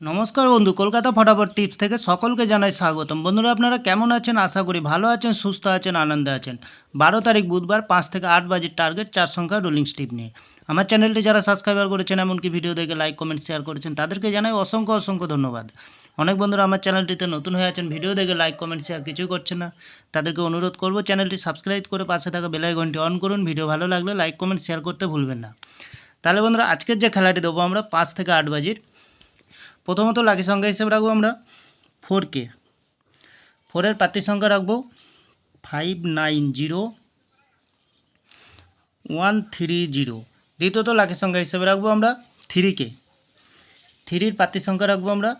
নমস্কার বন্ধু, কলকাতা ফটাফট টিপস থেকে সকলকে জানাই স্বাগতম। বন্ধুরা, আপনারা কেমন আছেন? আশা করি ভালো আছেন, সুস্থ আছেন, আনন্দে আছেন। 12 তারিখ বুধবার 5 থেকে 8 বাজের টার্গেট 4 সংখ্যা রোলিং স্টিপ নিয়ে আমার চ্যানেলটি যারা সাবস্ক্রাইবার করেছেন, এমনকি ভিডিও দেখে লাইক কমেন্ট শেয়ার করেছেন, তাদেরকে জানাই অসংখ্য অসংখ্য ধন্যবাদ। অনেক বন্ধুরা আমার চ্যানেলটিতে নতুন হয়ে আছেন, ভিডিও দেখে লাইক কমেন্ট শেয়ার কিছুই করছেন না, তাদেরকে অনুরোধ করব চ্যানেলটি সাবস্ক্রাইব করে পাশে থাকা বেল আইকনটি অন করুন। ভিডিও ভালো লাগলে লাইক কমেন্ট শেয়ার করতে ভুলবেন না। তাহলে বন্ধুরা, আজকের যে খেলাটি দেবো আমরা 5 থেকে 8 বাজির, প্রথমত লাকি সংখ্যা হিসেবে রাখবো আমরা 4কে। 4-এর প্রার্থী সংখ্যা রাখবো 590130। দ্বিতীয়ত লাকি সংখ্যা হিসেবে রাখবো আমরা 3কে। 3-এর প্রার্থী সংখ্যা রাখবো আমরা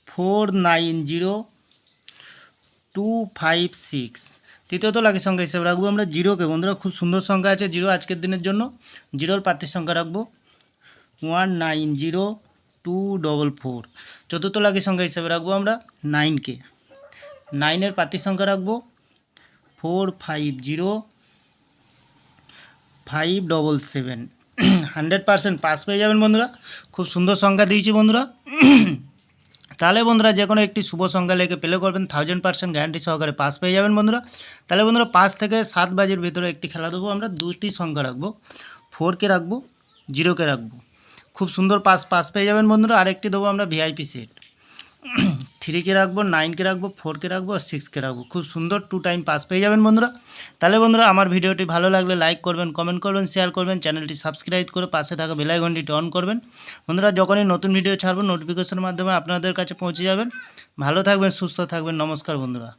490256। তৃতীয়ত লাকি সংখ্যা হিসেবে রাখবো আমরা 0কে। বন্ধুরা, খুব সুন্দর সংখ্যা আছে 0 আজকের দিনের জন্য। 0-এর প্রার্থী সংখ্যা রাখবো 190244। চতুর্থ লাকি সংখ্যা হিসেবে রাখবো আমরা 9কে। 9-এর প্রার্থী সংখ্যা রাখবো 450577। 100% পাস পেয়ে যাবেন বন্ধুরা। খুব সুন্দর সংখ্যা দিয়েছি বন্ধুরা। তাহলে বন্ধুরা, যে কোনো একটি শুভ সংখ্যা লেগে প্লে করবেন, 1000% গ্যারান্টি সহকারে পাস পেয়ে যাবেন বন্ধুরা। তাহলে বন্ধুরা, 5 থেকে 7 বাজের ভিতরে একটি খেলা দেবো আমরা। 2টি সংখ্যা রাখবো, 4কে রাখবো, 0কে রাখবো। খুব সুন্দর পাস পেয়ে যাবেন বন্ধুরা। আরেকটি দেবো আমরা ভিআইপি সেট। 3কে রাখবো, 9কে রাখবো, 4কে রাখবো আর 6কে রাখবো। খুব সুন্দর 2 টাইম পাস পেয়ে যাবেন বন্ধুরা। তাহলে বন্ধুরা, আমার ভিডিওটি ভালো লাগলে লাইক করবেন, কমেন্ট করবেন, শেয়ার করবেন, চ্যানেলটি সাবস্ক্রাইব করে পাশে থাকা বেল আইকনটি অন করবেন বন্ধুরা। যখনই নতুন ভিডিও ছাড়বো, নোটিফিকেশনের মাধ্যমে আপনাদের কাছে পৌঁছে যাবেন। ভালো থাকবেন, সুস্থ থাকবেন। নমস্কার বন্ধুরা।